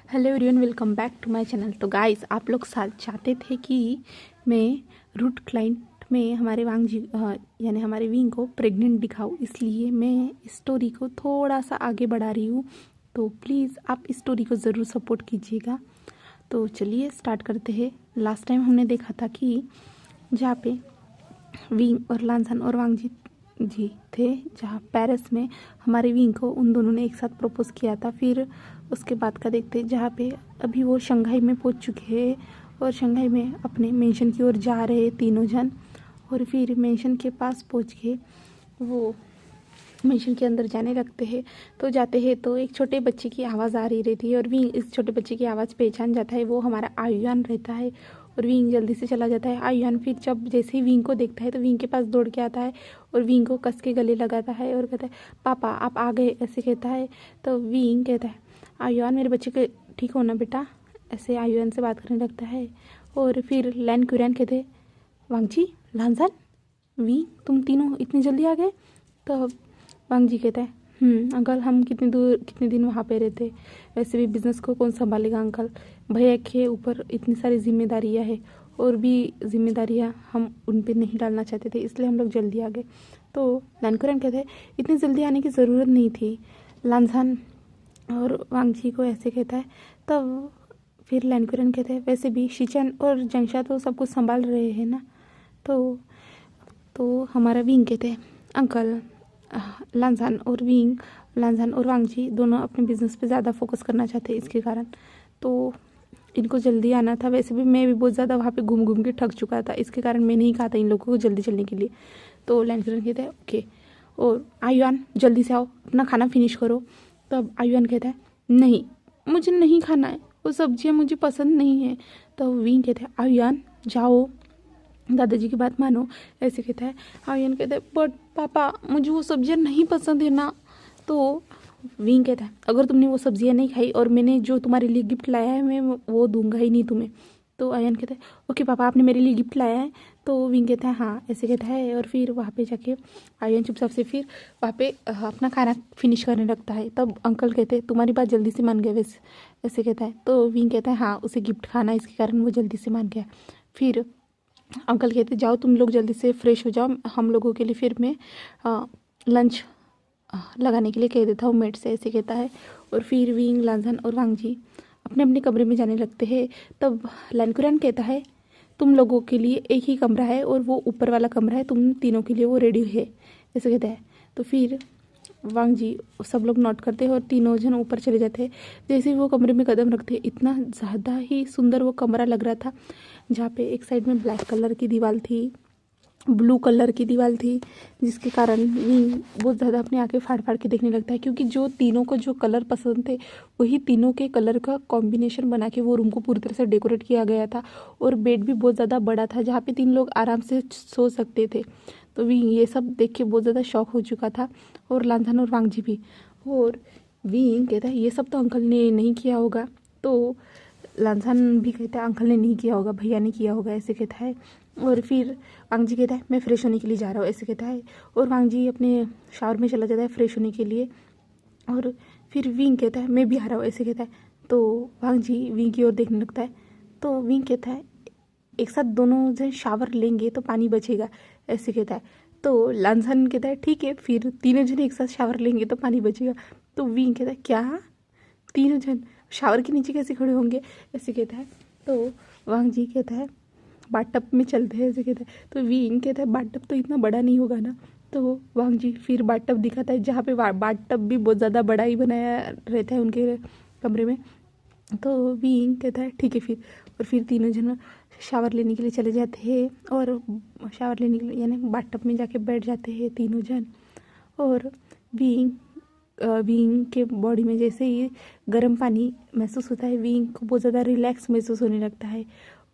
Hello everyone, welcome back to my channel. तो guys, आप लोग साथ चाहते थे कि मैं रूट क्लाइंट में हमारे वांग जी यानी हमारे विंग को प्रेग्नेंट दिखाऊं, इसलिए मैं इस स्टोरी को थोड़ा सा आगे बढ़ा रही हूँ। तो प्लीज़ आप इस स्टोरी को ज़रूर सपोर्ट कीजिएगा। तो चलिए स्टार्ट करते हैं। लास्ट टाइम हमने देखा था कि जहाँ पे विंग और लांसन और वांग जी थे, जहाँ पेरिस में हमारे विंग को उन दोनों ने एक साथ प्रपोज किया था। फिर उसके बाद का देखते हैं, जहाँ पे अभी वो शंघाई में पहुंच चुके हैं और शंघाई में अपने मेंशन की ओर जा रहे हैं तीनों जन। और फिर मेंशन के पास पहुंच के वो मेंशन के अंदर जाने लगते हैं। तो जाते हैं तो एक छोटे बच्चे की आवाज़ आ रही रहती है और विंग इस छोटे बच्चे की आवाज़ पहचान जाता है। वो हमारा आयुआन रहता है और विंग जल्दी से चला जाता है। आयुआन फिर जब जैसे ही विंग को देखता है तो विंग के पास दौड़ के आता है और विंग को कस के गले लगाता है और कहता है, पापा आप आ गए, ऐसे कहता है। तो विंग कहता है, आयुआन मेरे बच्चे के ठीक हो ना बेटा, ऐसे आयुआन से बात करने लगता है। और फिर लैन क्यूरैन कहते, वांग जी, लांसन, विंग, तुम तीनों इतनी जल्दी आ गए। तो वांग जी कहता है, अंकल हम कितने दिन वहाँ पे रहते, वैसे भी बिज़नेस को कौन संभालेगा अंकल, भैया के ऊपर इतनी सारी जिम्मेदारियाँ हैं और भी जिम्मेदारियाँ हम उन पे नहीं डालना चाहते थे, इसलिए हम लोग जल्दी आ गए। तो लानकुरन कहते हैं, इतनी जल्दी आने की ज़रूरत नहीं थी। लांसान और वांग जी को ऐसे कहता है। तब फिर लानकुरन कहते हैं, वैसे भी शिचन और जंगशा तो सब कुछ संभाल रहे हैं ना। तो हमारा विंग कहते हैं, अंकल लांसान और वांग जी दोनों अपने बिजनेस पे ज़्यादा फोकस करना चाहते हैं, इसके कारण तो इनको जल्दी आना था। वैसे भी मैं भी बहुत ज़्यादा वहाँ पे घूम घूम के थक चुका था, इसके कारण मैंने ही कहा था इन लोगों को जल्दी चलने के लिए। तो लैंडकरन कहता है, ओके, और आयुआन जल्दी से आओ, अपना खाना फिनिश करो। तब आयुआन कहता है, नहीं मुझे नहीं खाना है, वो सब्जियाँ मुझे पसंद नहीं है। तो विंग कहता है, आयुआन जाओ, दादाजी की बात मानो, ऐसे कहता है। आयुआन कहता है, बट पापा मुझे वो सब्जियाँ नहीं पसंद है ना। तो विंग कहता है, अगर तुमने वो सब्जियाँ नहीं खाई और मैंने जो तुम्हारे लिए गिफ्ट लाया है मैं वो दूंगा ही नहीं तुम्हें। तो आयन कहता है, ओके पापा आपने मेरे लिए गिफ्ट लाया है। तो विंग कहता है, हाँ, ऐसे कहता है। और फिर वहाँ पे जाके आयन चुपचाप से फिर वहाँ पे अपना खाना फिनिश करने लगता है। तब अंकल कहते हैं, तुम्हारी बात जल्दी से मान गए वैसे, ऐसे कहता है। तो विंग कहता है, हाँ, उसे गिफ्ट खाना, इसके कारण वो जल्दी से मान गया। फिर अंकल कहते, जाओ तुम लोग जल्दी से फ्रेश हो जाओ, हम लोगों के लिए फिर मैं लंच लगाने के लिए कह देता हूँ मेड से, ऐसे कहता है। और फिर विंग, लांसन और वांग जी अपने अपने कमरे में जाने लगते हैं। तब लैनकुरैन कहता है, तुम लोगों के लिए एक ही कमरा है और वो ऊपर वाला कमरा है, तुम तीनों के लिए वो रेडी है, ऐसे कहता है। तो फिर वांग जी सब लोग नोट करते हैं और तीनों जन ऊपर चले जाते हैं। जैसे ही वो कमरे में कदम रखते हैं, इतना ज़्यादा ही सुंदर वो कमरा लग रहा था, जहाँ पे एक साइड में ब्लैक कलर की दीवार थी, ब्लू कलर की दीवार थी, जिसके कारण विंग बहुत ज़्यादा अपनी आंखें फाड़ फाड़ के देखने लगता है, क्योंकि जो तीनों को जो कलर पसंद थे वही तीनों के कलर का कॉम्बिनेशन बना के वो रूम को पूरी तरह से डेकोरेट किया गया था। और बेड भी बहुत ज़्यादा बड़ा था, जहाँ पे 3 लोग आराम से सो सकते थे। तो विंग ये सब देख के बहुत ज़्यादा शौक हो चुका था, और लांथन और वांग जी भी। और विंग कहता है, ये सब तो अंकल ने नहीं किया होगा। तो लांथन भी कहता है, अंकल ने नहीं किया होगा, भैया ने किया होगा, ऐसे कहता है। और फिर वांग जी कहता है, मैं फ़्रेश होने के लिए जा रहा हूँ, ऐसे कहता है। और वांग जी अपने शावर में चला जाता है फ़्रेश होने के लिए। और फिर विंग कहता है, मैं भी आ रहा हूँ, ऐसे कहता है। तो वांग जी विंग की ओर देखने लगता है। तो विंग कहता है, एक साथ दोनों जन शावर लेंगे तो पानी बचेगा, ऐसे कहता है। तो लांसन कहता है, ठीक है, फिर तीनों जन एक साथ शावर लेंगे तो पानी बचेगा। तो विंग कहता है, क्या तीनों जन शावर के नीचे कैसे खड़े होंगे, ऐसे कहता है। तो वांग जी कहता है, बाथटब में चलते हैं, ऐसे कहता है। तो विंग कहता है, बाथटब तो इतना बड़ा नहीं होगा ना। तो वांग जी फिर बाथटब दिखाता है, जहाँ पे बाथटब भी बहुत ज़्यादा बड़ा ही बनाया रहता है उनके कमरे में। तो विंग कहता है, ठीक है फिर। और फिर तीनों जन शावर लेने के लिए चले जाते हैं, और शावर लेने के लिए यानी बाथटब में जाके बैठ जाते हैं तीनों जन। और विंग के बॉडी में जैसे ही गर्म पानी महसूस होता है, विंग को बहुत ज़्यादा रिलैक्स महसूस होने लगता है।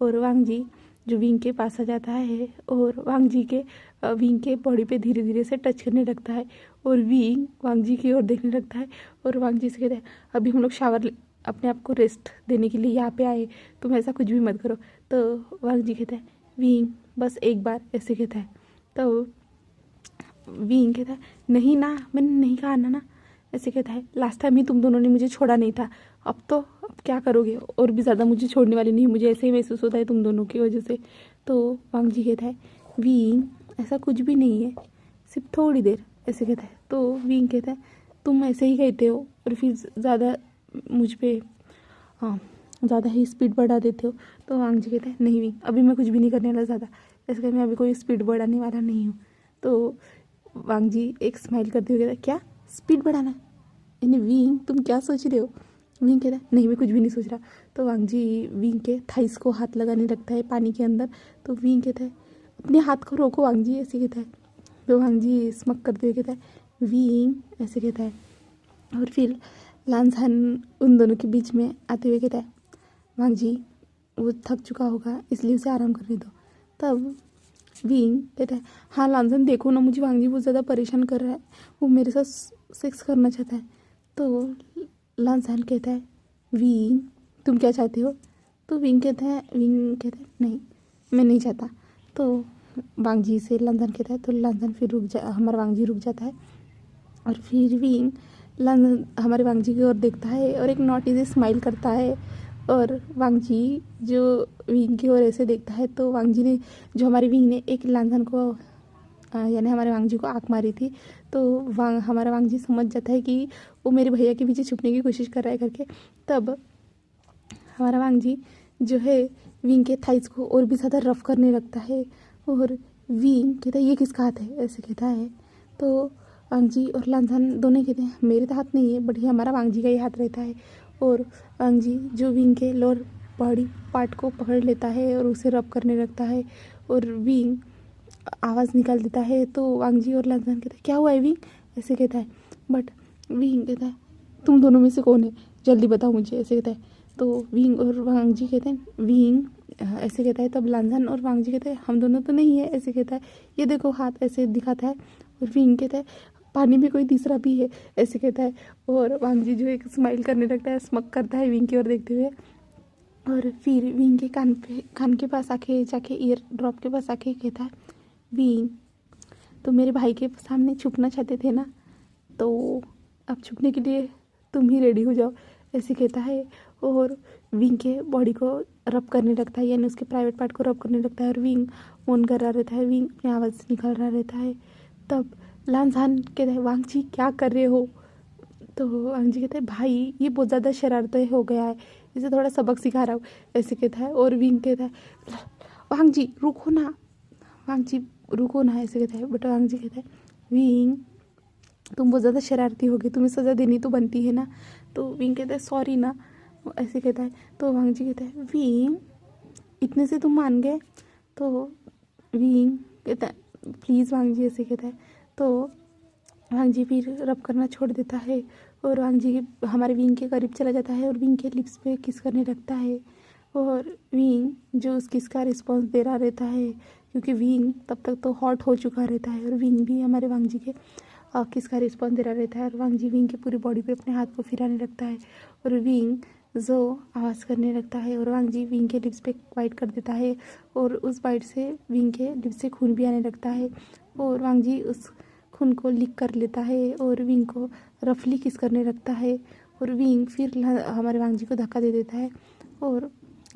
और वांग जी जो विंग के पास आ जाता है और वांग जी के विंग के बॉडी पे धीरे धीरे से टच करने लगता है। और विंग वांग जी की ओर देखने लगता है और वांग जी से कहता है, अभी हम लोग शावर अपने आप को रेस्ट देने के लिए यहाँ पे आए, तुम ऐसा कुछ भी मत करो। तो वांग जी कहता है, विंग बस एक बार, ऐसे कहता है। तो विंग कहता है, नहीं ना, मैंने नहीं कहा ना, ऐसे कहता है। लास्ट टाइम ही तुम दोनों ने मुझे छोड़ा नहीं था, अब तो क्या करोगे, और भी ज़्यादा मुझे छोड़ने वाली नहीं, मुझे ऐसे ही महसूस होता है तुम दोनों की वजह से। तो वांग जी कहता है वींग ऐसा कुछ भी नहीं है, सिर्फ थोड़ी देर, ऐसे कहता है। तो वींग कहता है तुम ऐसे ही कहते हो और फिर ज़्यादा मुझ पे हाँ ज़्यादा ही स्पीड बढ़ा देते हो। तो वांग जी कहता है नहीं वींग, अभी मैं कुछ भी नहीं करने वाला ज़्यादा, ऐसे मैं अभी कोई स्पीड बढ़ाने वाला नहीं हूँ। तो वांग जी एक स्माइल करते हुए कहता है क्या स्पीड बढ़ाना है, यानी वींग तुम क्या सोच रहे हो। वींग कहता है नहीं मैं कुछ भी नहीं सोच रहा। तो वांग जी वींग के थाइस को हाथ लगाने लगता है पानी के अंदर। तो वींग कहता है अपने हाथ को रोको वांग जी, ऐसे कहता है। तो वांग जी स्मक करते हुए कहता है वींग, ऐसे कहता है। और फिर लांसहान उन दोनों के बीच में आते हुए कहता है वांग जी वो थक चुका होगा इसलिए उसे आराम करने दो। तब वींग कहता है हाँ लांसन देखो ना, मुझे वांग जी बहुत ज़्यादा परेशान कर रहा है, वो मेरे साथ सेक्स करना चाहता है। तो लांसन कहता है वींग तुम क्या चाहते हो। तो वींग कहता है नहीं मैं नहीं चाहता। तो वांग जी से लांसन कहता है। तो लांसन फिर हमारा वांग जी रुक जाता है और फिर वींग हमारे वांग जी की ओर देखता है और एक नॉटी से स्माइल करता है। और वांग जी जो विंग की ओर ऐसे देखता है तो वांग जी ने जो हमारी विंग ने एक लांसन को यानी हमारे वांग जी को आँख मारी थी। तो हमारा वांग जी समझ जाता है कि वो मेरे भैया के पीछे छुपने की कोशिश कर रहा है करके। तब हमारा वांग जी जो है विंग के थाइस को और भी ज़्यादा रफ करने लगता है। और विंग कहता है ये किसका हाथ है, ऐसे कहता है। तो वांग जी और लांसन दोनों कहते हैं मेरे तो हाथ नहीं है, बट ये हमारा वांग जी का ही हाथ रहता है। और वांग जी जो विंग के लोअर बॉडी पार्ट को पकड़ लेता है और उसे रब करने लगता है और विंग आवाज़ निकाल देता है। तो वांग जी और लांसन कहते हैं क्या हुआ है विंग, ऐसे कहता है। बट विंग कहता है तुम दोनों में से कौन है, जल्दी बताओ मुझे, ऐसे कहता है। तो विंग और वांग जी कहते हैं विंग, ऐसे कहता है। तब लांसन और वांग जी कहते हैं हम दोनों तो नहीं है, ऐसे कहता है। ये देखो हाथ, ऐसे दिखाता है। और विंग कहता है पानी में कोई तीसरा भी है, ऐसे कहता है। और वांग जी जो एक स्माइल करने लगता है, स्मक करता है विंग की ओर देखते हुए। और फिर विंग के कान के पास आके जाके ईयर ड्रॉप के पास आके कहता है विंग तो मेरे भाई के सामने छुपना चाहते थे ना, तो अब छुपने के लिए तुम ही रेडी हो जाओ, ऐसे कहता है। और विंग के बॉडी को रब करने लगता है, यानी उसके प्राइवेट पार्ट को रब करने लगता है। और विंग मोन कर रहा रहता है, विंग अपनी आवाज़ निकाल रहा रहता है। तब लांसान कहते हैं वांग जी क्या कर रहे हो। तो वांग जी कहते हैं भाई ये बहुत ज़्यादा शरारतें हो गया है, इसे थोड़ा सबक सिखा रहा हूँ, ऐसे कहता है। और विंग कहता है वांग जी रुको ना, वांग जी रुको ना, ऐसे कहता है। बट वांग जी कहता है विंग तुम बहुत ज़्यादा शरारती हो गई, तुम्हें सज़ा देनी तो बनती है ना। तो विंग कहता है सॉरी ना, ऐसे कहता है। तो वांग जी कहता है विंग इतने से तुम मान गए। तो विंग कहता है प्लीज़ वांग जी, ऐसे कहता है। तो वांग जी फिर रब करना छोड़ देता है और वांग जी हमारे विंग के करीब चला जाता है और विंग के लिप्स पे किस करने लगता है। और विंग जो उस किस का रिस्पॉन्स दे रहा रहता है, क्योंकि विंग तब तक तो हॉट हो चुका रहता है और विंग भी हमारे वांग जी के किस का रिस्पॉन्स दे रहा रहता है। और वांग जी विंग की पूरी बॉडी पे अपने हाथ को फिराने लगता है और विंग जो आवाज़ करने लगता है और वांग जी विंग के लिप्स पे बाइट कर देता है और उस बाइट से विंग के लिप्स से खून भी आने लगता है। और वांग जी उस खून को लिक कर लेता है और विंग को रफली किस करने लगता है। और विंग फिर हमारे वांग जी को धक्का दे देता है और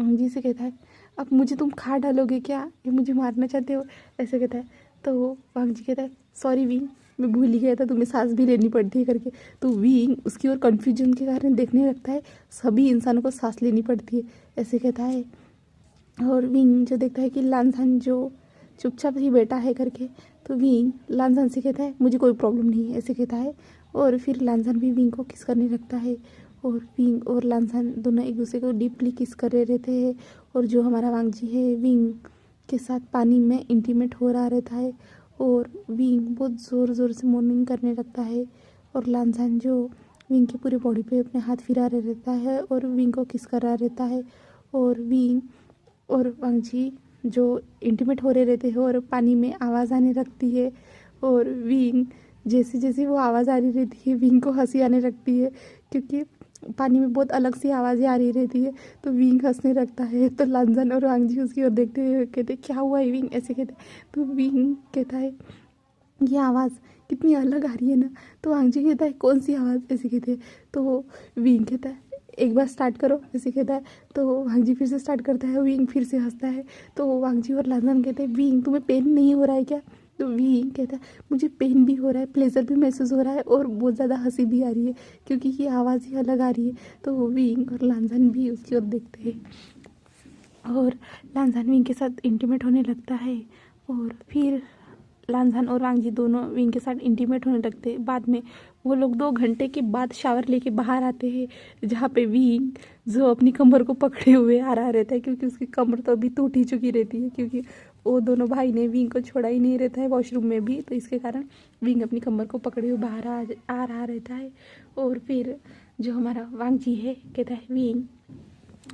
वांग जी से कहता है अब मुझे तुम खा डालोगे क्या, ये मुझे मारना चाहते हो, ऐसे कहता है। तो वांग जी कहता है सॉरी विंग, मैं भूल ही गया था तुम्हें सांस भी लेनी पड़ती है करके। तो विंग उसकी ओर कन्फ्यूजन के कारण देखने लगता है सभी इंसानों को सांस लेनी पड़ती है, ऐसे कहता है। और विंग जो देखता है कि लांसान जो चुपचाप ही बैठा है करके, तो विंग लांसान से कहता है मुझे कोई प्रॉब्लम नहीं है, ऐसे कहता है। और फिर लांसान भी विंग को किस करने लगता है और विंग और लांसान दोनों एक दूसरे को डीपली किस कर रहे रहते हैं। और जो हमारा वांग जी है विंग के साथ पानी में इंटीमेट हो रहा रहता है और विंग बहुत ज़ोर ज़ोर से मोर्निंग करने लगता है। और लांसान जो विंग की पूरी बॉडी पे अपने हाथ फिरा रहा रहता है और विंग को किस कर रहा रहता है। और विंग और वांग जी जो इंटीमेट हो रहे रहते हैं और पानी में आवाज़ आने लगती है। और विंग जैसे जैसे वो आवाज़ आ रही रहती है विंग को हंसी आने लगती है, क्योंकि पानी में बहुत अलग सी आवाज़ें आ रही रहती है। तो विंग हंसने लगता है। तो लांसन और वांग जी उसकी ओर देखते हुए कहते क्या हुआ है विंग, ऐसे कहते। तो विंग कहता है ये आवाज़ कितनी अलग आ रही है ना। तो वांग जी कहता है कौन सी आवाज़, ऐसे कहते हैं। तो विंग कहता है एक बार स्टार्ट करो ऐसे कहता है। तो वांग जी फिर से स्टार्ट करता है, विंग फिर से हंसता है। तो वांग जी और लांजान कहते हैं विंग तुम्हें पेन नहीं हो रहा है क्या? तो विंग कहता है मुझे पेन भी हो रहा है, प्लेजर भी महसूस हो रहा है और बहुत ज़्यादा हंसी भी आ रही है क्योंकि ये आवाज़ ही अलग आ रही है। तो विंग और लांजान भी उसकी ओर देखते हैं और लांजान विंग के साथ इंटीमेट होने लगता है और फिर लांजान और वांग जी दोनों विंग के साथ इंटीमेट होने लगते हैं। बाद में वो लोग 2 घंटे के बाद शावर लेके बाहर आते हैं, जहाँ पे विंग जो अपनी कमर को पकड़े हुए आ रहा रहता है क्योंकि उसकी कमर तो अभी टूट ही चुकी रहती है क्योंकि वो दोनों भाई ने विंग को छोड़ा ही नहीं रहता है वॉशरूम में भी। तो इसके कारण विंग अपनी कमर को पकड़े हुए बाहर आ रहा रहता है। और फिर जो हमारा वांग जी है कहता है विंग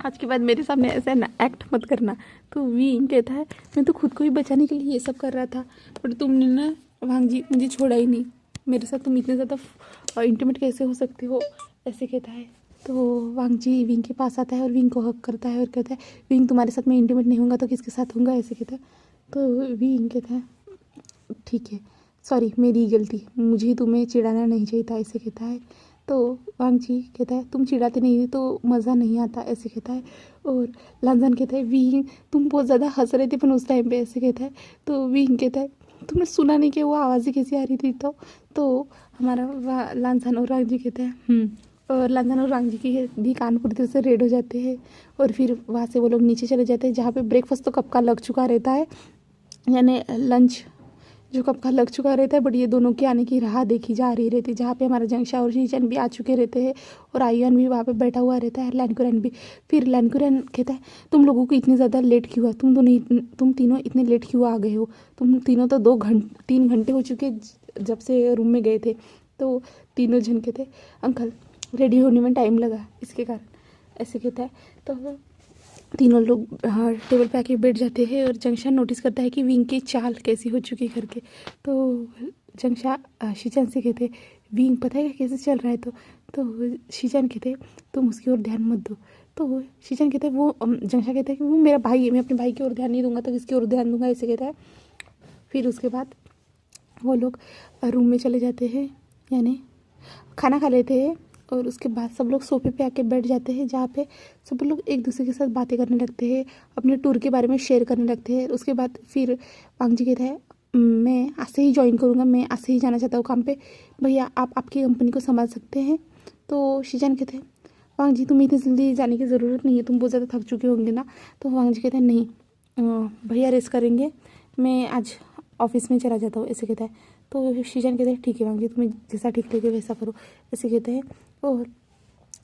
आज के बाद मेरे सामने ऐसा ना एक्ट मत करना। तो विंग कहता है मैं तो खुद को ही बचाने के लिए ये सब कर रहा था, पर तुमने ना वांग जी मुझे छोड़ा ही नहीं, मेरे साथ तुम इतने ज़्यादा इंटीमेट कैसे हो सकते हो, ऐसे कहता है। तो वांग जी विंग के पास आता है और विंग को हक करता है और कहता है विंग तुम्हारे साथ मैं इंटीमेट नहीं होऊंगा तो किसके साथ होऊंगा, ऐसे कहता है। तो विंग कहता है ठीक है सॉरी मेरी गलती, मुझे तुम्हें चिढ़ाना नहीं चाहिए था, ऐसे कहता है। तो वांग जी कहता है तुम चिढ़ाते नहीं तो मज़ा नहीं आता, ऐसे कहता है। और लांजान कहता है विंग तुम बहुत ज़्यादा हंस रहे थे पर उस टाइम पे, ऐसे कहता है। तो विंग कहता है तुमने सुना नहीं कि वो आवाज़ें कैसी आ रही थी? तो हमारा लांजान और वांग जी कहते हैं और लांजान और वांग जी की भी कान पूरी तरह से रेड हो जाते हैं। और फिर वहाँ से वो लोग नीचे चले जाते हैं जहाँ पे ब्रेकफास्ट तो कब का लग चुका रहता है, यानी लंच जो कब का लग चुका रहता है, बट ये दोनों के आने की राह देखी जा रही रहती है जहाँ पे हमारा जंगशा और शीचन भी आ चुके रहते हैं और आयुन भी वहाँ पे बैठा हुआ रहता है, लैनकुरैन भी। फिर लैनकुरैन कहता है तुम लोगों को इतनी ज़्यादा लेट क्यों हुआ, तुम तीनों इतने लेट क्यों आ गए हो, तुम तीनों तो 3 घंटे हो चुके जब से रूम में गए थे। तो तीनों जन कहते अंकल रेडी होने में टाइम लगा इसके कारण, ऐसे कहता है। तो तीनों लोग टेबल पे आके बैठ जाते हैं और जंगशा नोटिस करता है कि विंग की चाल कैसी हो चुकी है करके। तो जंगशा शीचन से कहते विंग पता है कैसे चल रहा है? तो शीचन कहते तुम उसकी ओर ध्यान मत दो। तो शीचन कहते वो जंगशा कहता है कि वो मेरा भाई है, मैं अपने भाई की ओर ध्यान नहीं दूंगा तो किसकी ओर ध्यान दूंगा, ऐसे कहता है। फिर उसके बाद वो लोग रूम में चले जाते हैं, यानी खाना खा लेते हैं और उसके बाद सब लोग सोफे पे आके बैठ जाते हैं जहाँ पे सब लोग एक दूसरे के साथ बातें करने लगते हैं, अपने टूर के बारे में शेयर करने लगते हैं। उसके बाद फिर वांग जी कहता है मैं आज से ही ज्वाइन करूँगा, मैं आज से ही जाना चाहता हूँ काम पे, भैया आप आपकी कंपनी को संभाल सकते हैं। तो शीजान कहते हैं वांग जी तुम्हें इतनी जल्दी जाने की ज़रूरत नहीं है, तुम बहुत ज़्यादा थक चुके होंगे ना। तो वांग जी कहते हैं नहीं भैया रेस्ट करेंगे, मैं आज ऑफिस में चला जाता हूँ, ऐसे कहता है। तो शीजान कहते हैं ठीक है वांग जी तुम्हें जैसा ठीक लगे वैसा करो, ऐसे कहते हैं। और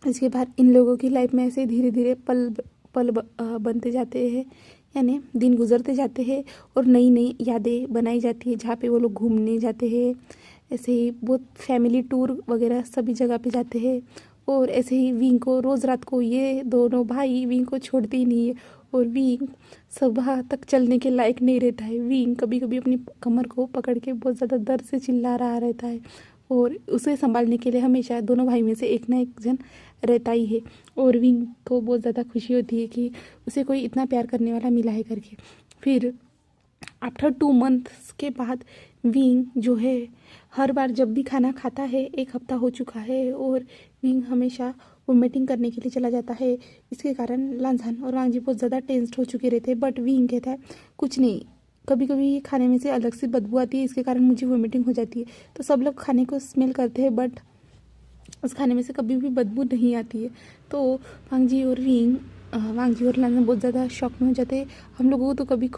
इसके बाद इन लोगों की लाइफ में ऐसे धीरे धीरे पल बनते जाते हैं, यानी दिन गुजरते जाते हैं और नई नई यादें बनाई जाती है जहाँ पे वो लोग घूमने जाते हैं, ऐसे ही बहुत फैमिली टूर वगैरह सभी जगह पे जाते हैं। और ऐसे ही विंग को रोज़ रात को ये दोनों भाई विंग को छोड़ते ही नहीं है और विंग सुबह तक चलने के लायक नहीं रहता है। विंग कभी कभी अपनी कमर को पकड़ के बहुत ज़्यादा दर्द से चिल्ला रहा रहता है और उसे संभालने के लिए हमेशा दोनों भाई में से एक ना एक जन रहता ही है। और विंग को बहुत ज़्यादा खुशी होती है कि उसे कोई इतना प्यार करने वाला मिला है करके। फिर आफ्टर 2 मंथ्स के बाद विंग जो है हर बार जब भी खाना खाता है, 1 हफ्ता हो चुका है और विंग हमेशा वोमिटिंग करने के लिए चला जाता है। इसके कारण लांजान और वांग जी बहुत ज़्यादा टेंस्ड हो चुके रहते हैं, बट विंग कहता है कुछ नहीं, कभी कभी खाने में से अलग सी बदबू आती है, इसके कारण मुझे वोमिटिंग हो जाती है। तो सब लोग खाने को स्मेल करते हैं बट उस खाने में से कभी भी बदबू नहीं आती है। तो वांग जी और लांजान बहुत ज़्यादा शॉक में हो जाते हैं। हम लोगों को तो कभी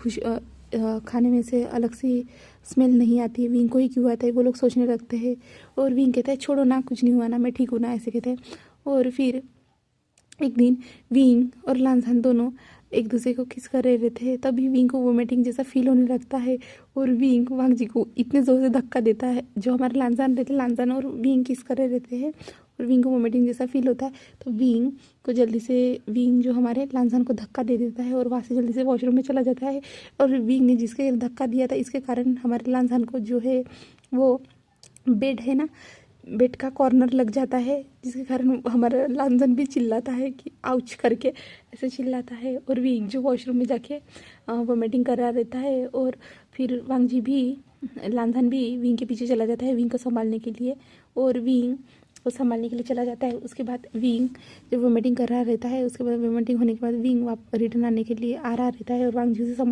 खाने में से अलग सी स्मेल नहीं आती है, विंग को ही क्यों आता है, वो लोग सोचने लगते हैं। और विंग कहता है छोड़ो ना, कुछ नहीं हुआ ना, मैं ठीक हूँ ना, ऐसे कहते हैं। और फिर एक दिन विंग और लांजान दोनों एक दूसरे को किस कर रहे थे, तभी विंग को वोमिटिंग जैसा फील होने लगता है और विंग वांग जी को इतने ज़ोर से धक्का देता है। जो हमारे लांजान और विंग किस कर रहे थे और विंग को वोमिटिंग जैसा फील होता है। तो विंग जो हमारे लांजान को धक्का दे देता है और वहाँ से जल्दी से वॉशरूम में चला जाता है। और विंग ने जिसके धक्का दिया था इसके कारण हमारे लांजान को जो है वो बेड है ना, बेड का कॉर्नर लग जाता है, जिसके कारण हमारा लांजान भी चिल्लाता है कि आउच करके ऐसे चिल्लाता है। और विंग जो वॉशरूम में जाके वोमिटिंग कर रहा रहता है। और फिर लांजान भी विंग के पीछे चला जाता है विंग को संभालने के लिए। और विंग वो संभालने के लिए चला जाता है। उसके बाद विंग जब वोमिटिंग कर रहा रहता है, उसके बाद वोमिटिंग होने के बाद विंग रिटर्न आने के लिए आ रहा रहता है और वांग जी से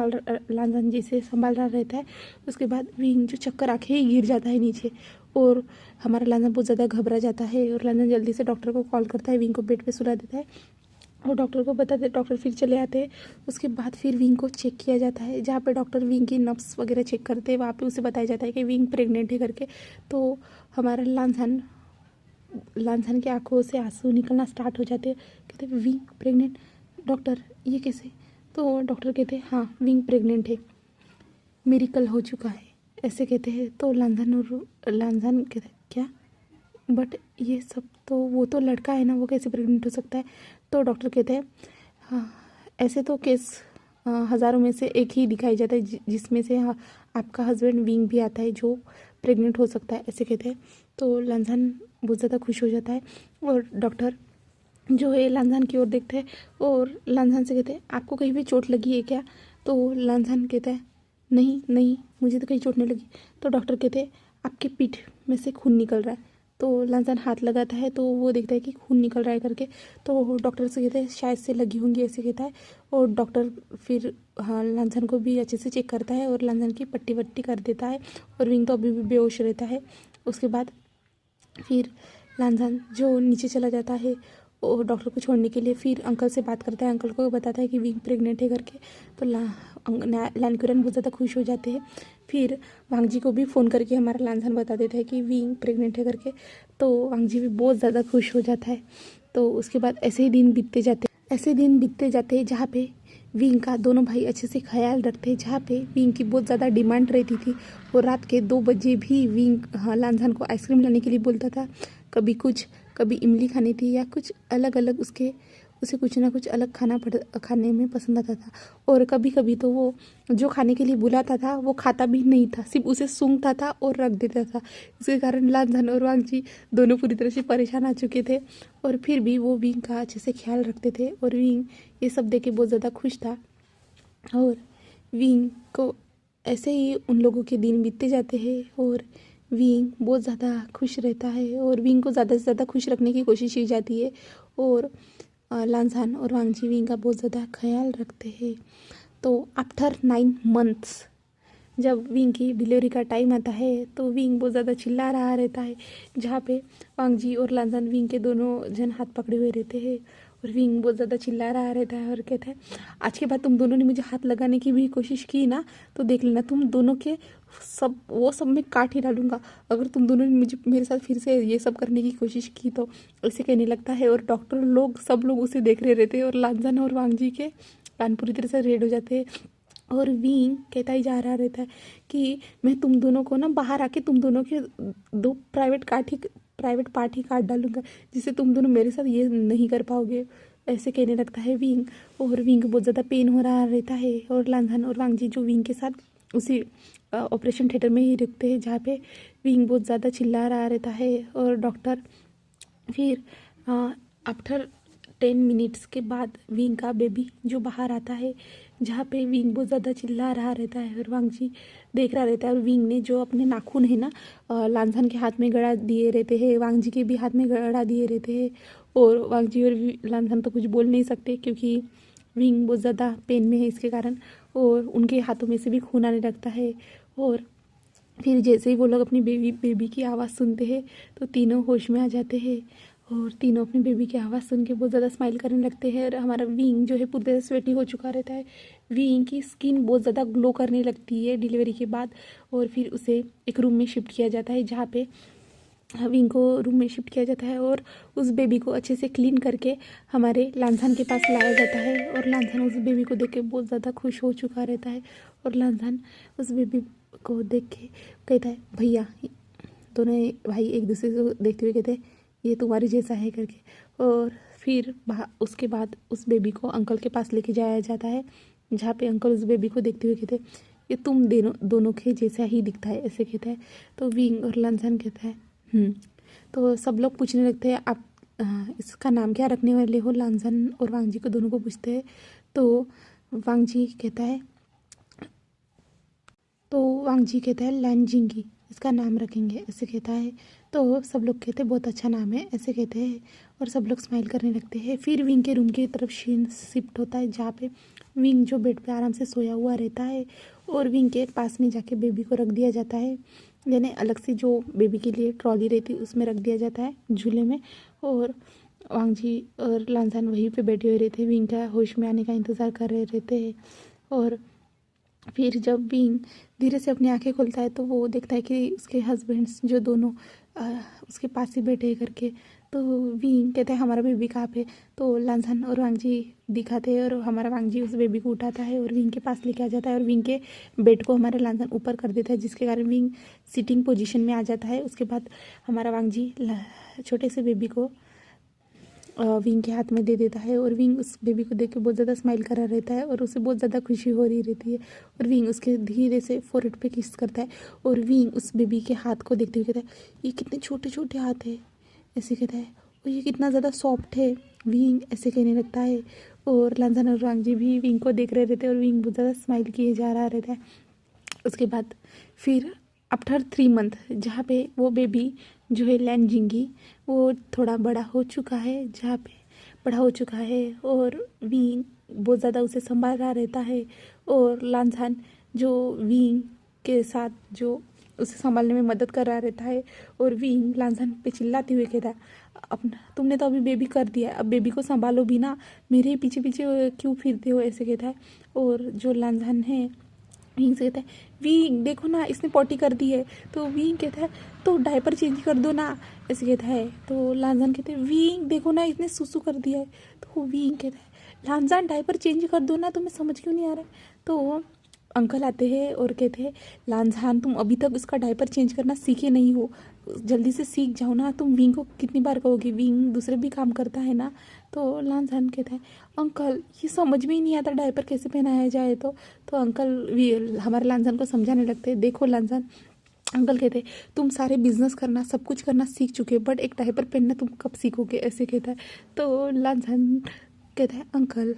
लांजान जी से संभाल रहा रहता है। उसके बाद विंग जो चक्कर आके ही गिर जाता है नीचे और हमारा लांजान बहुत ज़्यादा घबरा जाता है और लांजान जल्दी से डॉक्टर को कॉल करता है, विंग को बेड पर सुला देता है और डॉक्टर को बताते, डॉक्टर फिर चले आते हैं। उसके बाद फिर विंग को चेक किया जाता है, जहाँ पे डॉक्टर विंग की नब्स वगैरह चेक करते हैं, वहाँ पे उसे बताया जाता है कि विंग प्रेग्नेंट है करके। तो हमारा लांछन की आंखों से आंसू निकलना स्टार्ट हो जाते हैं। कहते हैं विंग प्रेग्नेंट, डॉक्टर ये कैसे? तो डॉक्टर कहते हैं हाँ विंग प्रेग्नेंट है, मेरिकल हो चुका है, ऐसे कहते हैं। तो लांछन कहते हैं क्या? बट ये सब तो वो तो लड़का है ना, वो कैसे प्रेग्नेंट हो सकता है? तो डॉक्टर कहते हैं हाँ ऐसे तो केस हज़ारों में से एक ही दिखाई जाता है जिसमें से हाँ आपका हस्बैंड विंग भी आता है जो प्रेग्नेंट हो सकता है, ऐसे कहते हैं। तो लांछन बहुत ज़्यादा खुश हो जाता है और डॉक्टर जो है लांछन की ओर देखते हैं और लांछन से कहते हैं आपको कहीं भी चोट लगी है क्या? तो लांछन कहता है नहीं नहीं मुझे तो कहीं चोट नहीं लगी। तो डॉक्टर कहते हैं आपके पीठ में से खून निकल रहा है। तो लांछन हाथ लगाता है तो वो देखता है कि खून निकल रहा है करके। तो डॉक्टर से कहते हैं शायद से लगी होंगी, ऐसे कहता है। और डॉक्टर फिर हाँ लांछन को भी अच्छे से चेक करता है और लांछन की पट्टी वट्टी कर देता है और विंग तो अभी भी बेहोश रहता है। उसके बाद फिर लांछन जो नीचे चला जाता है और डॉक्टर को छोड़ने के लिए फिर अंकल से बात करता है, अंकल को बताता है कि विंग प्रेग्नेंट है करके। तो लैनकुरन बहुत ज़्यादा खुश हो जाते हैं। फिर वांग जी को भी फ़ोन करके हमारा लांछन बता देता है कि विंग प्रेग्नेंट है करके। तो वांग जी भी बहुत ज़्यादा खुश हो जाता है। तो उसके बाद ऐसे ही दिन बीतते जाते हैं जहाँ पे विंग का दोनों भाई अच्छे से ख्याल रखते हैं, जहाँ पे विंग की बहुत ज़्यादा डिमांड रहती थी और रात के 2 बजे भी विंग लांछन को आइसक्रीम लाने के लिए बोलता था। कभी इमली खानी थी या कुछ अलग अलग उसे कुछ ना कुछ अलग खाने में पसंद आता था। और कभी कभी तो वो जो खाने के लिए बुलाता था वो खाता भी नहीं था, सिर्फ उसे सूंघता था और रख देता था। इसके कारण लांछन और वांग जी दोनों पूरी तरह से परेशान आ चुके थे और फिर भी वो विंग का अच्छे से ख्याल रखते थे और विंग ये सब देख के बहुत ज़्यादा खुश था। और विंग को ऐसे ही उन लोगों के दिन बीतते जाते हैं और विंग बहुत ज़्यादा खुश रहता है और विंग को ज़्यादा से ज़्यादा खुश रखने की कोशिश की जाती है और लांछन और वांग जी विंग का बहुत ज़्यादा ख्याल रखते हैं। तो आफ्टर 9 months जब विंग की डिलीवरी का टाइम आता है तो विंग बहुत ज़्यादा चिल्ला रहा रहता है, जहाँ पे वांग जी और लांछन विंग के दोनों जन हाथ पकड़े हुए रहते हैं और विंग बहुत ज़्यादा चिल्ला रहा रहता है और कहता है आज के बाद तुम दोनों ने मुझे हाथ लगाने की भी कोशिश की ना तो देख लेना तुम दोनों के सब मैं काट ही डालूंगा, अगर तुम दोनों ने मेरे साथ फिर से ये सब करने की कोशिश की तो, ऐसे कहने लगता है। और डॉक्टर लोग सब लोग उसे देख रहे रहते हैं और लांछन और वांग जी के कान पूरी तरह से रेड हो जाते हैं और विंग कहता ही जा रहा रहता है कि मैं तुम दोनों को ना बाहर आके तुम दोनों के 2 प्राइवेट पार्ट ही काट डालूंगा जिससे तुम दोनों मेरे साथ ये नहीं कर पाओगे, ऐसे कहने लगता है विंग। और विंग को बहुत ज़्यादा पेन हो रहा रहता है और लांछन और वांग जी जो विंग के साथ उसी ऑपरेशन थिएटर में ही रखते हैं, जहाँ पे विंग बहुत ज़्यादा चिल्ला रहा रहता है। और डॉक्टर फिर आफ्टर 10 मिनट्स के बाद विंग का बेबी जो बाहर आता है, जहाँ पे विंग बहुत ज़्यादा चिल्ला रहा रहता है और वांग जी देख रहा रहता है। और विंग ने जो अपने नाखून है ना लांछन के हाथ में गड़ा दिए रहते हैं, वांग जी के भी हाथ में गड़ा दिए रहते हैं और वांग जी और लांछन तो कुछ बोल नहीं सकते क्योंकि विंग बहुत ज़्यादा पेन में है इसके कारण, और उनके हाथों में से भी खून आने लगता है। और फिर जैसे ही वो लोग अपनी बेबी की आवाज़ सुनते हैं तो तीनों होश में आ जाते हैं और तीनों अपनी बेबी की आवाज़ सुन के बहुत ज़्यादा स्माइल करने लगते हैं। और हमारा विंग जो है पूरी तरह स्वेटी हो चुका रहता है, विंग की स्किन बहुत ज़्यादा ग्लो करने लगती है डिलीवरी के बाद। और फिर उसे एक रूम में शिफ्ट किया जाता है, जहाँ पे विंग को रूम में शिफ्ट किया जाता है और उस बेबी को अच्छे से क्लीन करके हमारे लांछन के पास लाया जाता है। और लांछन उस बेबी को देख के बहुत ज़्यादा खुश हो चुका रहता है और लांछन उस बेबी को देख के कहता है भैया, दोनों भाई एक दूसरे को देखते हुए कहते हैं ये तुम्हारे जैसा है करके। और फिर उसके बाद उस बेबी को अंकल के पास लेके जाया जाता है, जहाँ पे अंकल उस बेबी को देखते हुए कहते हैं ये तुम दोनों के जैसा ही दिखता है, ऐसे कहता है। तो विंग और लांछन कहता है तो सब लोग पूछने लगते हैं आप इसका नाम क्या रखने वाले हो, लांछन और वांग जी को दोनों को पूछते हैं। तो वांग जी कहता है लैन जिंगी, इसका नाम रखेंगे, ऐसे कहता है। तो सब लोग कहते बहुत अच्छा नाम है, ऐसे कहते हैं और सब लोग स्माइल करने लगते हैं। फिर विंग के रूम की तरफ शीन शिफ्ट होता है, जहाँ पे विंग जो बेड पे आराम से सोया हुआ रहता है और विंग के पास में जाके बेबी को रख दिया जाता है, यानी अलग से जो बेबी के लिए ट्रॉली रहती है उसमें रख दिया जाता है झूले में। और वांग जी और लांसान वहीं पे बैठे हुए रहते हैं, विंग का होश में आने का इंतज़ार कर रहे रहते हैं। और फिर जब विंग धीरे से अपनी आंखें खोलता है तो वो देखता है कि उसके हस्बैंड्स जो दोनों उसके पास ही बैठे करके। तो विंग कहते हैं हमारा बेबी कहाँ पे, तो लांसान और वांग जी दिखाते हैं और हमारा वांग जी उस बेबी को उठाता है और विंग के पास लेके आ जाता है और विंग के बेड को हमारे लांसान ऊपर कर देता है, जिसके कारण विंग सिटिंग पोजीशन में आ जाता है। उसके बाद हमारा वांग जी छोटे से बेबी को विंग के हाथ में दे देता है और विंग उस बेबी को देख के बहुत ज़्यादा स्माइल करा रहता है और उसे बहुत ज़्यादा खुशी हो रही रहती है। और विंग उसके धीरे से फोrehead पे किस करता है और विंग उस बेबी के हाथ को देखते हुए कहता है ये कितने छोटे छोटे हाथ है, ऐसे कहता है, और ये कितना ज़्यादा सॉफ्ट है, विंग ऐसे कहने लगता है। और लांसान और वांग जी भी विंग को देख रहे रहते हैं और विंग बहुत ज़्यादा स्माइल किए जा रहा रहता है। उसके बाद फिर आफ्टर 3 मंथ जहाँ पे वो बेबी जो है लैन जिंगी वो थोड़ा बड़ा हो चुका है, जहाँ पे बड़ा हो चुका है और विंग बहुत ज़्यादा उसे संभाल रहा रहता है। और लांसान जो विंग के साथ जो उसे संभालने में मदद कर रहा रहता है और विंग लांसान पे चिल्लाते हुए कहता है अपना तुमने तो अभी बेबी कर दिया है, अब बेबी को संभालो भी ना, मेरे पीछे पीछे क्यों फिरते हो, ऐसे कहता है। और जो लांसान है विंग से कहता है विंग देखो ना इसने पॉटी कर दी है, तो विंग कहता है तो डायपर चेंज कर दो ना, ऐसे कहता है। तो लांसान कहते हैं विंग देखो ना इसने सुसु कर दिया है, तो विंग कहता है लांसान डायपर चेंज कर दो ना, तुम्हें समझ क्यों नहीं आ रहा है। तो अंकल आते हैं और कहते हैं लांसान तुम अभी तक उसका डायपर चेंज करना सीखे नहीं हो, जल्दी से सीख जाओ ना, तुम विंग को कितनी बार कहोगी, विंग दूसरे भी काम करता है ना। तो लांसान कहता है अंकल ये समझ में ही नहीं आता डायपर कैसे पहनाया जाए। तो अंकल हमारे लांसान को समझाने लगते हैं देखो लांसान, अंकल कहते हैं तुम सारे बिजनेस करना सब कुछ करना सीख चुके हो बट एक डायपर पहनना तुम कब सीखोगे, ऐसे कहता है। तो लांसान कहता है अंकल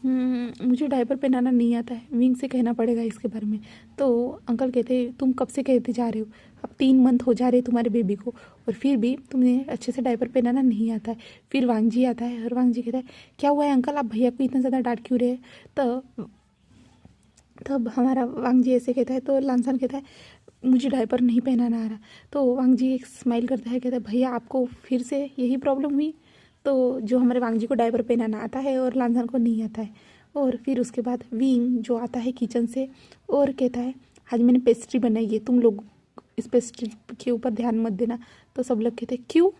मुझे डायपर पहनाना नहीं आता है, विंग से कहना पड़ेगा इसके बारे में। तो अंकल कहते हैं तुम कब से कहते जा रहे हो, अब 3 मंथ हो जा रहे तुम्हारे बेबी को और फिर भी तुम्हें अच्छे से डायपर पहनाना नहीं आता है। फिर वांग जी आता है और वांग जी कहता है क्या हुआ है अंकल, आप भैया को इतना ज़्यादा डांट क्यों रहे। तब हमारा वांग जी ऐसे कहता है तो लांसान कहता है मुझे डायपर नहीं पहनाना आ रहा। तो वांग जी एक स्माइल करता है, कहता है भैया आपको फिर से यही प्रॉब्लम हुई। तो जो हमारे वांग जी को डायपर पहनाना आता है और लांसान को नहीं आता है। और फिर उसके बाद विंग जो आता है किचन से और कहता है आज मैंने पेस्ट्री बनाई है, तुम लोग इस पेस्ट्री के ऊपर ध्यान मत देना। तो सब लोग कहते हैं क्यों,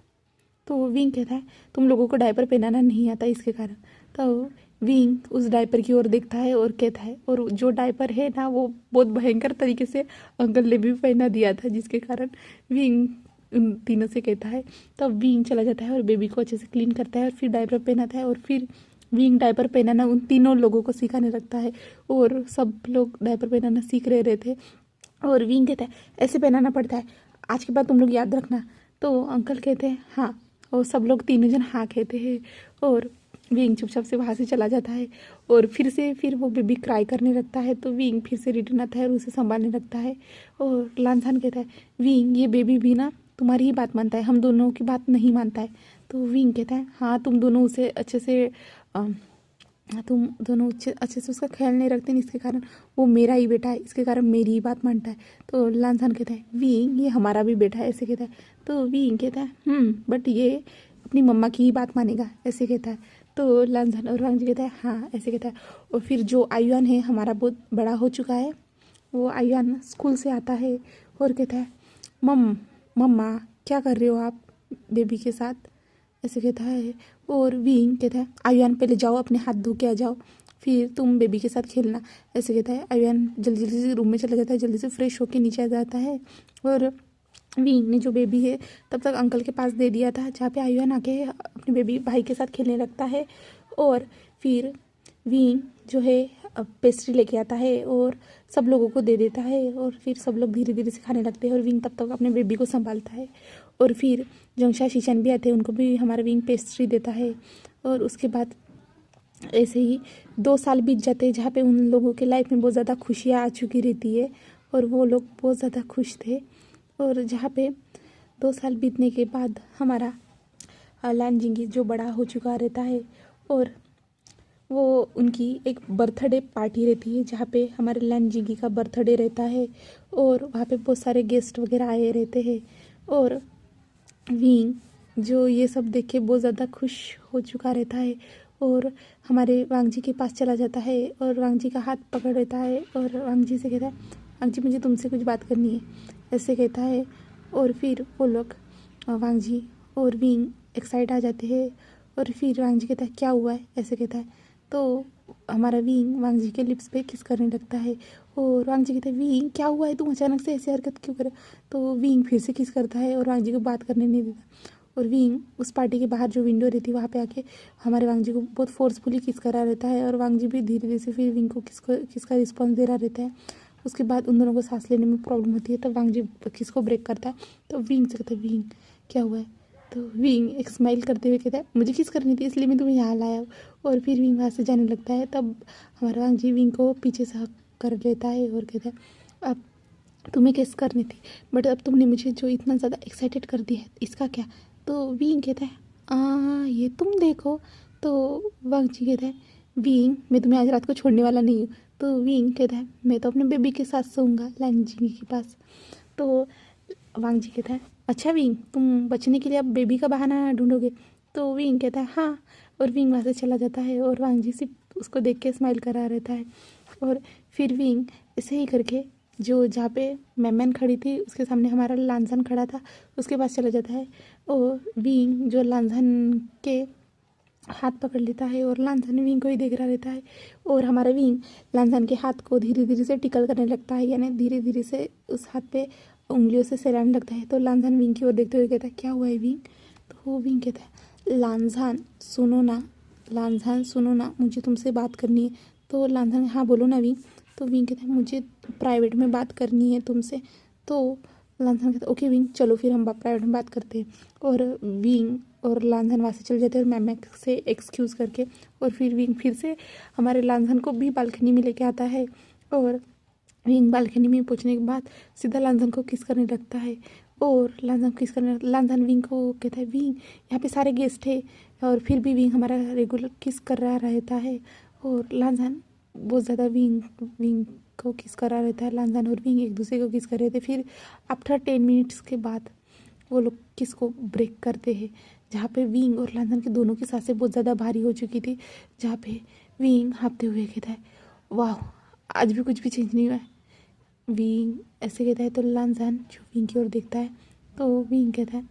तो विंग कहता है तुम लोगों को डायपर पहनाना नहीं आता इसके कारण। तो विंग उस डायपर की ओर देखता है और कहता है और जो डायपर है ना वो बहुत भयंकर तरीके से अंकल ने भी पहना दिया था, जिसके कारण विंग उन तीनों से कहता है। तब विंग चला जाता है और बेबी को अच्छे से क्लीन करता है और फिर डायपर पहनाता है और फिर विंग डायपर पहनाना उन तीनों लोगों को सिखाने लगता है और सब लोग डायपर पहनाना सीख रहे थे। और विंग कहता है ऐसे पहनाना पड़ता है, आज के बाद तुम लोग याद रखना। तो अंकल कहते हैं हाँ, और सब लोग तीनों जन हाँ कहते हैं और विंग चुपचाप से वहाँ से चला जाता है। और फिर वो बेबी क्राई करने लगता है तो विंग फिर से रिटर्न आता है और उसे संभालने लगता है। और लांसान कहता है विंग ये बेबी भी ना तुम्हारी ही बात मानता है, हम दोनों की बात नहीं मानता है। तो विंग कहता है हाँ तुम दोनों उसे अच्छे से अच्छे से उसका ख्याल नहीं रखते, इसके कारण वो मेरा ही बेटा है, इसके कारण मेरी ही बात मानता है। तो लांसान कहता है विंग ये हमारा भी बेटा है, ऐसे कहता है। तो विंग कहता है बट ये अपनी मम्मा की ही बात मानेगा, ऐसे कहता है। तो लांसान और वांग जी कहता है हाँ, ऐसे कहता है। और फिर जो आयुआन है हमारा बहुत बड़ा हो चुका है, वो आयुआन स्कूल से आता है और कहता है मम्मा क्या कर रहे हो आप बेबी के साथ, ऐसे कहता है। और विंग कहता है आयुआन पहले जाओ अपने हाथ धो के आ जाओ, फिर तुम बेबी के साथ खेलना, ऐसे कहता है। आयुआन जल्दी जल्दी से रूम में चला जाता है, जल्दी से फ्रेश होके नीचे आ जाता है। और विंग ने जो बेबी है तब तक अंकल के पास दे दिया था, जहाँ पे आयुआन आके अपने बेबी भाई के साथ खेलने लगता है। और फिर विंग जो है पेस्ट्री लेके आता है और सब लोगों को दे देता है और फिर सब लोग धीरे धीरे से खाने लगते हैं और विंग तब तक अपने बेबी को संभालता है। और फिर जंगशा शीशन भी आते हैं, उनको भी हमारा विंग पेस्ट्री देता है। और उसके बाद ऐसे ही 2 साल बीत जाते हैं, जहाँ पे उन लोगों के लाइफ में बहुत ज़्यादा खुशियाँ आ चुकी रहती है। और वो लोग बहुत ज़्यादा खुश थे। और जहाँ पे 2 साल बीतने के बाद हमारा लानजिंगी जो बड़ा हो चुका रहता है और वो उनकी एक बर्थडे पार्टी रहती है जहाँ पे हमारे लानजिंगी का बर्थडे रहता है और वहाँ पे बहुत सारे गेस्ट वगैरह आए रहते हैं। और विंग जो ये सब देख के बहुत ज़्यादा खुश हो चुका रहता है और हमारे वांगजी के पास चला जाता है और वांगजी का हाथ पकड़ लेता है और वांगजी से कहता है, वांगजी मुझे तुमसे कुछ बात करनी है, ऐसे कहता है। और फिर वो लोग वांगजी और विंग एक साइड आ जाते हैं और फिर वांगजी कहता है क्या हुआ है, ऐसे कहता है। तो हमारा विंग वांगजी के लिप्स पे किस करने लगता है और वांगजी कहता है विंग क्या हुआ है, तुम अचानक से ऐसी हरकत क्यों करे। तो विंग फिर से किस करता है और वांगजी को बात करने नहीं देता। और विंग उस पार्टी के बाहर जो विंडो रहती है वहाँ पे आके हमारे वांगजी को बहुत फोर्सफुली किस करा रहता है और वांगजी भी धीरे धीरे से फिर विंग को किसका रिस्पॉन्स दे रहा रहता है। उसके बाद उन दोनों को सांस लेने में प्रॉब्लम होती है, तब वांगजी किस को ब्रेक करता है। तो विंग से कहता है विंग क्या हुआ है। तो विंग एक स्माइल करते हुए कहता है मुझे किस करनी थी इसलिए मैं तुम्हें यहाँ लाया हूँ। और फिर विंग वहाँ से जाने लगता है। तब हमारा वांगजी विंग को पीछे से हक कर लेता है और कहता है अब तुम्हें किस करनी थी, बट अब तुमने मुझे जो इतना ज़्यादा एक्साइटेड कर दिया है इसका क्या। तो विंग कहता है ये तुम देखो। तो वांगजी कहता है विंग मैं तुम्हें आज रात को छोड़ने वाला नहीं हूँ। तो विंग कहता है मैं तो अपने बेबी के साथ सोऊंगा लानजिंगी के पास। तो वांगजी कहता है अच्छा विंग तुम बचने के लिए अब बेबी का बहाना ढूंढोगे। तो विंग कहता है हाँ। और विंग वहाँ से चला जाता है और वांगजी सिर्फ उसको देख के स्माइल करा रहता है। और फिर विंग ऐसे ही करके जो जहाँ पे मैमन खड़ी थी उसके सामने हमारा लांझन खड़ा था उसके पास चला जाता है। और विंग जो लांझन के हाथ पकड़ लेता है और लांझन विंग को ही देख रहा रहता है। और हमारा विंग लांझन के हाथ को धीरे धीरे से टिकल करने लगता है, यानी धीरे धीरे से उस हाथ पे उंगलियों से सहलाने लगता है। तो लांझन विंग की ओर देखते हुए कहता है क्या हुआ है विंग। तो वो विंग कहता है लांझन सुनो ना मुझे तुमसे बात करनी है। तो लांझन हाँ बोलो ना विंग। तो विंग कहता है मुझे प्राइवेट में बात करनी है तुमसे। तो लांझन कहता है ओके विंग चलो फिर हम प्राइवेट में बात करते हैं। और विंग और लांझन वहाँ से चले जाते हैं और मैम से एक्सक्यूज़ करके। और फिर विंग फिर से हमारे लांझन को भी बालकनी में लेके आता है और विंग बालकनी में पहुँचने के बाद सीधा लांझन को किस करने लगता है। और लांझन विंग को कहता है विंग यहाँ पे सारे गेस्ट है और फिर भी विंग हमारा रेगुलर किस कर रहा रहता है। और लांझन बहुत ज़्यादा विंग को किस करा रहता है। लांझन और विंग एक दूसरे को किस कर रहे थे। फिर आफ्टर 10 मिनट्स के बाद वो लोग किस को ब्रेक करते हैं, जहाँ पे विंग और लांझन की दोनों की सांसें बहुत ज़्यादा भारी हो चुकी थी। जहाँ पे विंग हाँफते हुए कहता है वाह आज भी कुछ भी चेंज नहीं हुआ है। विंग ऐसे कहता है तो लांझन जो विंग की ओर देखता है तो विंग कहता है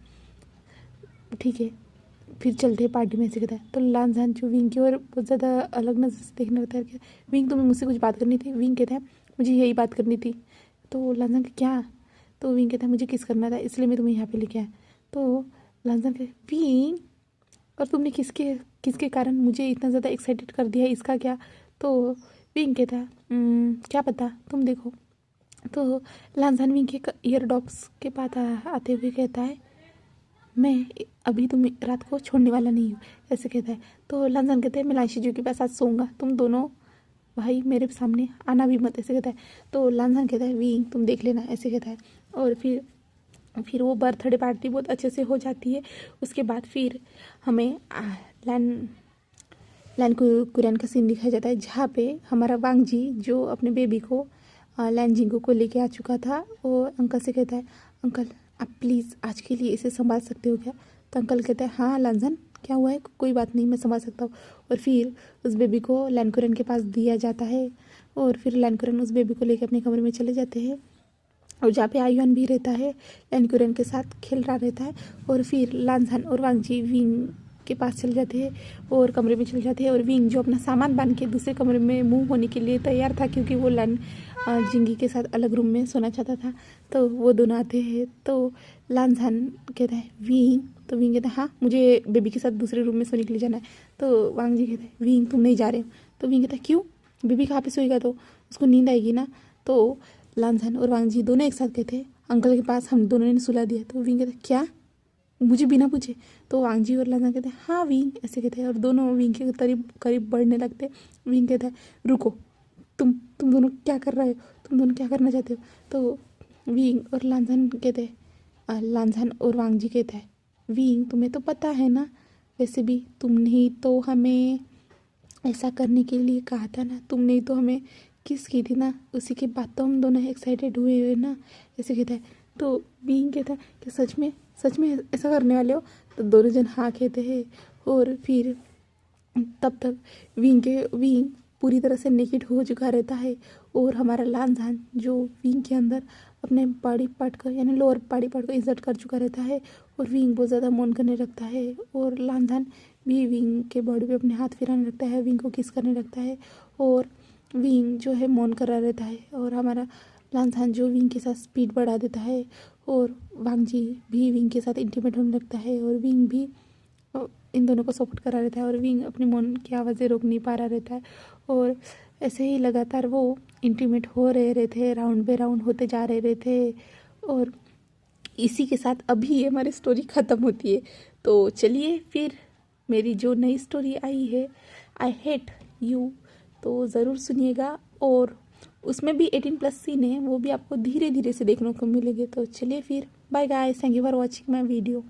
ठीक है फिर चलते हैं पार्टी में, ऐसे कहता है। तो लांझन जो विंग की ओर बहुत ज़्यादा अलग नज़र से देखने लगता है कि विंग तुम्हें मुझसे कुछ बात करनी थी। विंग कहता है मुझे यही बात करनी थी। तो लांझन का क्या। तो विंग कहता है मुझे किस करना था इसलिए मैं तुम्हें यहाँ पे लेके आया। तो लांझन कहता है विंग और तुमने किसके कारण मुझे इतना ज़्यादा एक्साइटेड कर दिया है इसका क्या। तो विंग कहता है क्या पता तुम देखो। तो लांझन विंग के ईयर डॉप्स के पास आते हुए कहता है मैं अभी तुम रात को छोड़ने वाला नहीं हूँ, ऐसे कहता है। तो लांझन कहते हैं मैं लांशी जी के पास आज सोऊंगा, तुम दोनों भाई मेरे सामने आना भी मत, ऐसे कहता है। तो लांझन कहता है विंग तुम देख लेना, ऐसे कहता है। और फिर वो बर्थडे पार्टी बहुत अच्छे से हो जाती है। उसके बाद फिर हमें लैन कुरैन का सीन दिखाया जाता है, जहाँ पे हमारा वांगजी जो अपने बेबी को लैनजिंगो को लेके आ चुका था वो अंकल से कहता है अंकल आप प्लीज़ आज के लिए इसे संभाल सकते हो क्या। तो अंकल कहते हैं हाँ लांझन क्या हुआ है, कोई बात नहीं मैं संभाल सकता हूँ। और फिर उस बेबी को लैनकुरन के पास दिया जाता है और फिर लैनकुरन उस बेबी को लेकर अपने कमरे में चले जाते हैं और जहाँ पे आयुन भी रहता है लैनकुरन के साथ खेल रहा रहता है। और फिर लांझन और वांगजी विंग के पास चले जाते हैं और कमरे में चले जाते हैं। और विंग जो अपना सामान बांध के दूसरे कमरे में मूव होने के लिए तैयार था क्योंकि वो जिंगी के साथ अलग रूम में सोना चाहता था। तो वो दोनों आते हैं। तो लांझन कहता है विंग, तो विंग कहता है हाँ मुझे बेबी के साथ दूसरे रूम में सोने के लिए जाना है। तो वांगजी कहता है विंग तुम नहीं जा रहे हो। तो विंग कहता है क्यों, बेबी कहाँ पे सोएगा तो उसको नींद आएगी ना। तो लांझन और वांगजी दोनों एक साथ कहते हैं अंकल के पास हम दोनों ने सुला दिया। तो विंग कहता है क्या, मुझे बिना पूछे। तो वांगजी और लांझन कहते हैं हाँ विंग, ऐसे कहते हैं और दोनों विंग के करीब बढ़ने लगते। विंग कहता है रुको तुम दोनों क्या कर रहे हो, तुम दोनों क्या करना चाहते हो। तो विंग और लांझन कहते, लांझन और वांगजी कहते हैं, विंग तुम्हें तो पता है ना, वैसे भी तुमने ही तो हमें ऐसा करने के लिए कहा था ना, तुमने ही तो हमें किस की थी ना, उसी के बाद तो हम दोनों एक्साइटेड हुए ना, ऐसे कहता है। तो विंग कहता है कि सच में ऐसा करने वाले हो। तो दोनों जन हाँ कहते हैं। और फिर तब तक विंग पूरी तरह से नेकेड हो चुका रहता है, और हमारा लांझन जो विंग के अंदर अपने बॉडी पार्ट को यानी लोअर बॉडी पार्ट को इंसर्ट कर चुका रहता है, और विंग बहुत ज़्यादा मौन करने लगता है, और लांझन भी विंग के बॉडी पे अपने हाथ फिराने लगता है, विंग को किस करने लगता है, और विंग जो है मौन कर रहा रहता है, और हमारा लांझन जो विंग के साथ स्पीड बढ़ा देता है, और वांगजी भी विंग के साथ इंटीमेट होने लगता है, और विंग भी इन दोनों को सपोर्ट करा रहता है, और विंग अपने मन की आवाज़ें रोक नहीं पा रहा रहता है, और ऐसे ही लगातार वो इंटीमेट हो रहे थे, राउंड बाय राउंड होते जा रहे थे। और इसी के साथ अभी हमारी स्टोरी ख़त्म होती है। तो चलिए फिर मेरी जो नई स्टोरी आई है आई हेट यू, तो ज़रूर सुनिएगा, और उसमें भी 18+ सीन है, वो भी आपको धीरे धीरे से देखने को मिलेंगे। तो चलिए फिर, bye guys, thank you for watching my video.